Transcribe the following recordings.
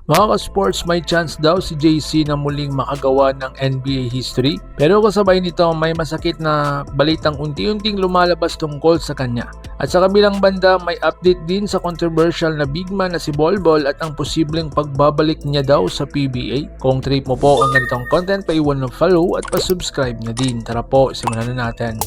Mga ka-sports, may chance daw si JC na muling makagawa ng NBA history. Pero kasabay nito, may masakit na balitang unti-unting lumalabas tungkol sa kanya. At sa kabilang banda, may update din sa controversial na big man na si Bol Bol at ang posibleng pagbabalik niya daw sa PBA. Kung trip mo po ang ganitong content, paiwan ng follow at pa-subscribe na din. Tara po, simulan na natin.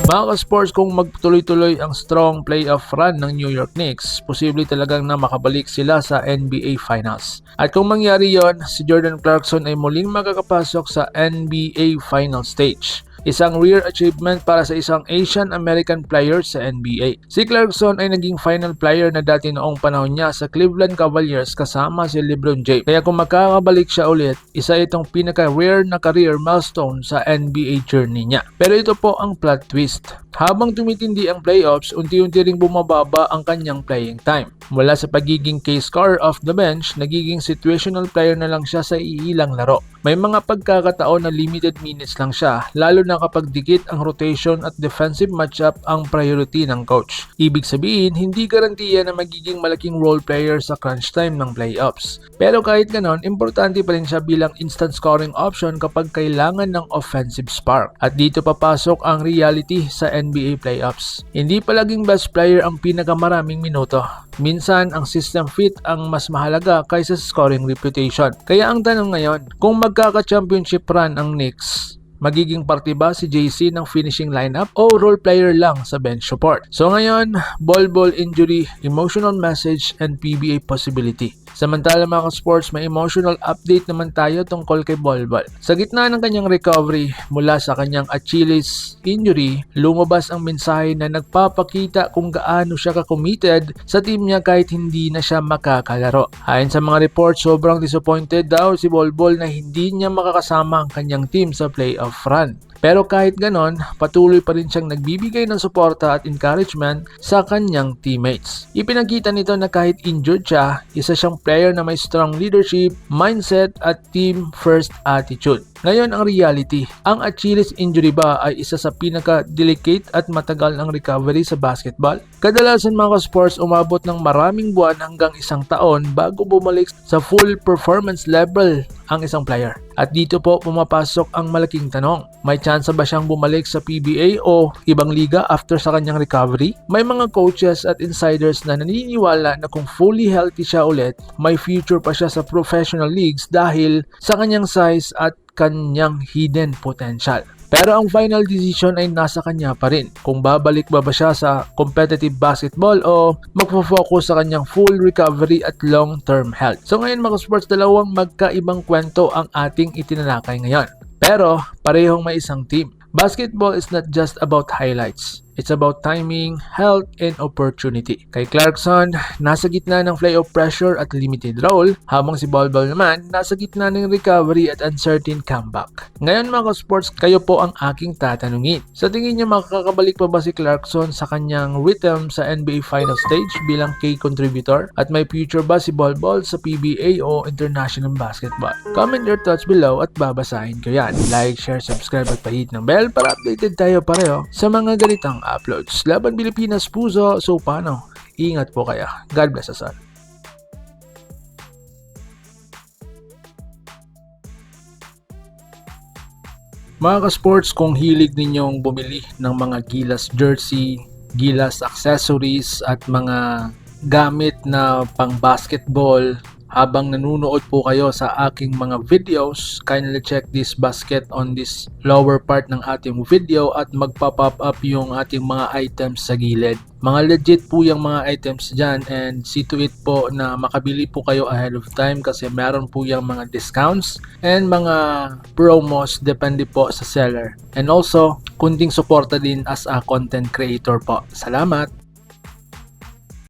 Mga ka-sports, kung magtuloy-tuloy ang strong playoff run ng New York Knicks, posible talagang na makabalik sila sa NBA Finals. At kung mangyari yon, si Jordan Clarkson ay muling makakapasok sa NBA Final Stage. Isang rare achievement para sa isang Asian American player sa NBA. Si Clarkson ay naging final player na dati noong panahon niya sa Cleveland Cavaliers kasama si LeBron James. Kaya kung makakabalik siya ulit, isa itong pinaka-rare na career milestone sa NBA journey niya. Pero ito po ang plot twist. Habang tumitindi ang playoffs, unti-unti ring bumababa ang kanyang playing time. Mula sa pagiging K-scorer off the bench, nagiging situational player na lang siya sa iilang laro. May mga pagkakataon na limited minutes lang siya, lalo na kapag dikit ang rotation at defensive matchup ang priority ng coach. Ibig sabihin, hindi garantiya na magiging malaking role player sa crunch time ng playoffs. Pero kahit ganon, importante pa rin siya bilang instant scoring option kapag kailangan ng offensive spark. At dito papasok ang reality sa NBA playoffs. Hindi palaging best player ang pinakamaraming minuto. Minsan, ang system fit ang mas mahalaga kaysa sa scoring reputation. Kaya ang tanong ngayon, kung magkaka-championship run ang Knicks, magiging parte ba si JC ng finishing lineup o role player lang sa bench support? So ngayon, Bol Bol injury, emotional message, and PBA possibility. Samantala mga ka-sports, may emotional update naman tayo tungkol kay Bol Bol. Sa gitna ng kanyang recovery mula sa kanyang Achilles injury, lumabas ang mensahe na nagpapakita kung gaano siya ka-committed sa team niya kahit hindi na siya makakalaro. Ayon sa mga reports, sobrang disappointed daw si Bol Bol na hindi niya makakasama ang kanyang team sa playoff run. Pero kahit ganon, patuloy pa rin siyang nagbibigay ng suporta at encouragement sa kanyang teammates. Ipinakita nito na kahit injured siya, isa siyang player na may strong leadership, mindset at team first attitude. Ngayon ang reality, ang Achilles injury ba ay isa sa pinaka-delicate at matagal ng recovery sa basketball? Kadalasan mga sports umabot ng maraming buwan hanggang isang taon bago bumalik sa full performance level ang isang player. At dito po pumapasok ang malaking tanong. May chance ba siyang bumalik sa PBA o ibang liga after sa kanyang recovery? May mga coaches at insiders na naniniwala na kung fully healthy siya ulit, may future pa siya sa professional leagues dahil sa kanyang size at kanyang hidden potential. Pero ang final decision ay nasa kanya pa rin kung babalik ba siya sa competitive basketball o magpo-focus sa kanyang full recovery at long-term health. So ngayon mga sports, dalawang magkaibang kwento ang ating itinalakay ngayon. Pero parehong may isang team. Basketball is not just about highlights. It's about timing, health, and opportunity. Kay Clarkson, nasa gitna ng playoff pressure at limited role, habang si Bol Bol naman, nasa gitna ng recovery at uncertain comeback. Ngayon mga sports, kayo po ang aking tatanungin. Sa tingin niyo makakabalik pa ba si Clarkson sa kanyang rhythm sa NBA Final Stage bilang key contributor? At may future ba si Bol Bol sa PBA o international basketball? Comment your thoughts below at babasahin ko yan. Like, share, subscribe at pahit ng bell para updated tayo pareho sa mga ganitang uploads. Laban Pilipinas puso, so paano? Ingat po kayo. God bless us all. Mga ka-sports, kung hilig ninyong bumili ng mga Gilas jersey, Gilas accessories at mga gamit na pang basketball, habang nanonood po kayo sa aking mga videos, kindly check this basket on this lower part ng ating video at magpa-pop up yung ating mga items sa gilid. Mga legit po yung mga items dyan and see to it po na makabili po kayo ahead of time kasi meron po yung mga discounts and mga promos depende po sa seller. And also, kunting suporta din as a content creator po. Salamat!